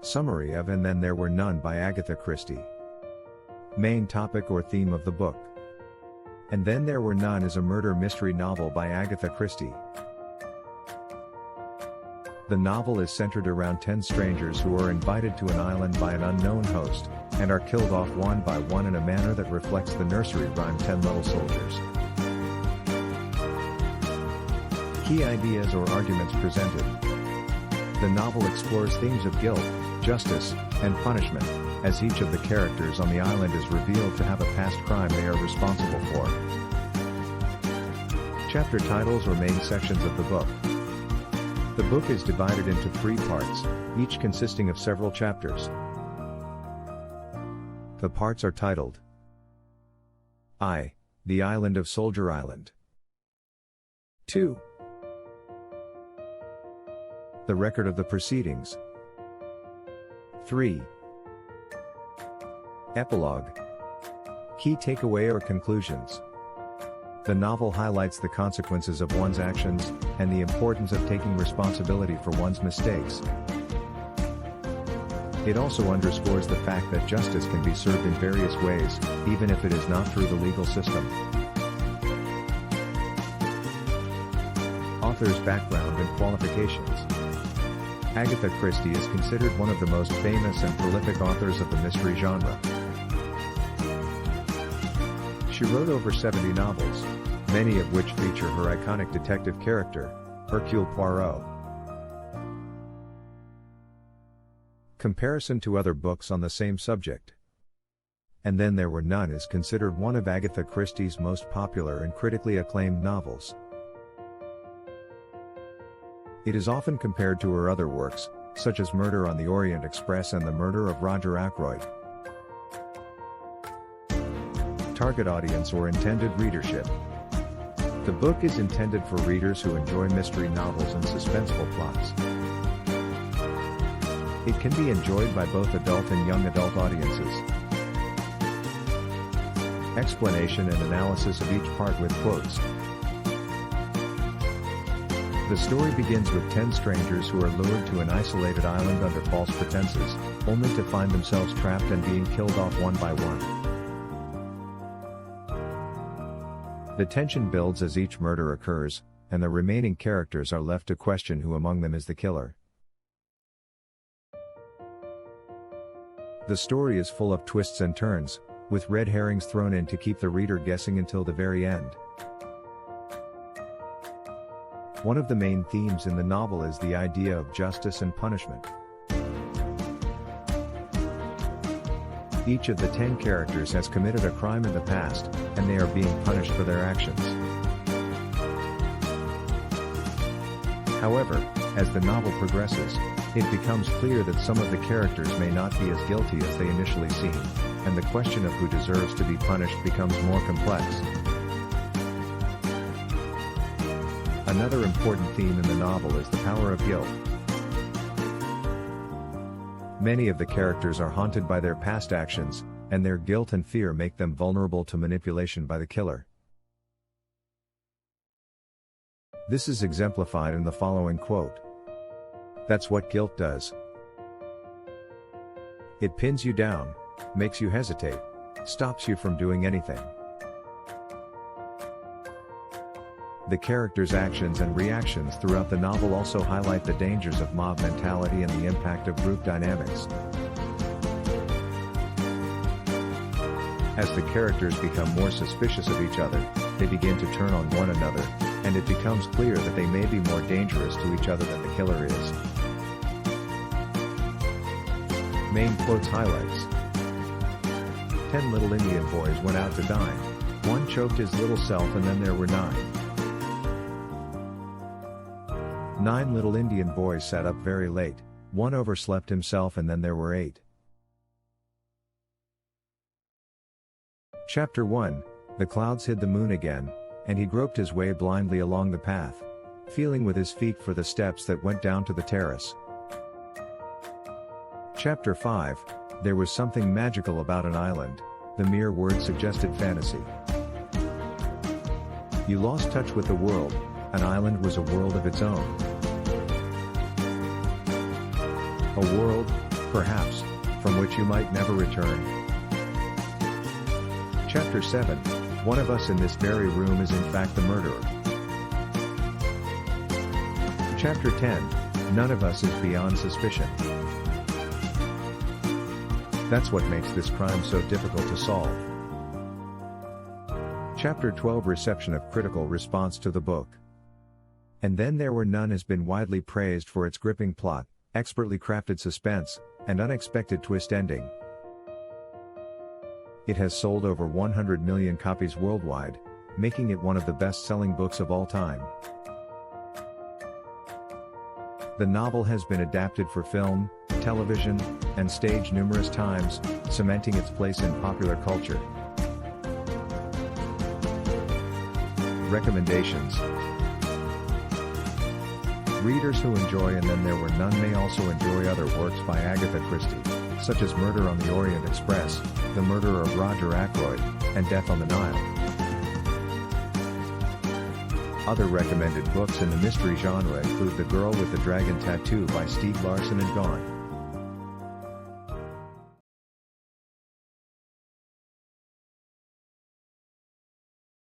Summary of And Then There Were None by Agatha Christie. Main topic or theme of the book. And Then There Were None is a murder mystery novel by Agatha Christie. The novel is centered around 10 strangers who are invited to an island by an unknown host, and are killed off one by one in a manner that reflects the nursery rhyme 10 Little Soldiers. Key ideas or arguments presented. The novel explores themes of guilt, justice, and punishment, as each of the characters on the island is revealed to have a past crime they are responsible for. Chapter titles or main sections of the book. The book is divided into 3 parts, each consisting of several chapters. The parts are titled I. The Island of Soldier Island. 2. The Record of the Proceedings. 3. Epilogue. Key takeaway or conclusions. The novel highlights the consequences of one's actions, and the importance of taking responsibility for one's mistakes. It also underscores the fact that justice can be served in various ways, even if it is not through the legal system. Author's background and qualifications. Agatha Christie is considered one of the most famous and prolific authors of the mystery genre. She wrote over 70 novels, many of which feature her iconic detective character, Hercule Poirot. Comparison to other books on the same subject. And Then There Were None is considered one of Agatha Christie's most popular and critically acclaimed novels. It is often compared to her other works, such as Murder on the Orient Express and The Murder of Roger Ackroyd. Target audience or intended readership. The book is intended for readers who enjoy mystery novels and suspenseful plots. It can be enjoyed by both adult and young adult audiences. Explanation and analysis of each part with quotes. The story begins with 10 strangers who are lured to an isolated island under false pretenses, only to find themselves trapped and being killed off one by one. The tension builds as each murder occurs, and the remaining characters are left to question who among them is the killer. The story is full of twists and turns, with red herrings thrown in to keep the reader guessing until the very end. One of the main themes in the novel is the idea of justice and punishment. Each of the 10 characters has committed a crime in the past, and they are being punished for their actions. However, as the novel progresses, it becomes clear that some of the characters may not be as guilty as they initially seem, and the question of who deserves to be punished becomes more complex. Another important theme in the novel is the power of guilt. Many of the characters are haunted by their past actions, and their guilt and fear make them vulnerable to manipulation by the killer. This is exemplified in the following quote. "That's what guilt does. It pins you down, makes you hesitate, stops you from doing anything." The characters' actions and reactions throughout the novel also highlight the dangers of mob mentality and the impact of group dynamics. As the characters become more suspicious of each other, they begin to turn on one another, and it becomes clear that they may be more dangerous to each other than the killer is. Main quotes highlights. 10 little Indian boys went out to dine. One choked his little self and then there were 9. 9 little Indian boys sat up very late. One overslept himself and then there were 8. Chapter 1, The clouds hid the moon again, and he groped his way blindly along the path, feeling with his feet for the steps that went down to the terrace. Chapter 5, There was something magical about an island. The mere word suggested fantasy. You lost touch with the world. An island was a world of its own. A world perhaps, from which you might never return. Chapter 7, One of us in this very room is in fact the murderer. Chapter 10, None of us is beyond suspicion. That's what makes this crime so difficult to solve. Chapter 12, Reception of critical response to the book. And Then There Were None has been widely praised for its gripping plot, expertly crafted suspense, and unexpected twist ending. It has sold over 100 million copies worldwide, making it one of the best-selling books of all time. The novel has been adapted for film, television, and stage numerous times, cementing its place in popular culture. Recommendations. Readers who enjoy And Then There Were None may also enjoy other works by Agatha Christie, such as Murder on the Orient Express, The Murder of Roger Ackroyd, and Death on the Nile. Other recommended books in the mystery genre include The Girl with the Dragon Tattoo by Stieg Larsson and Gone.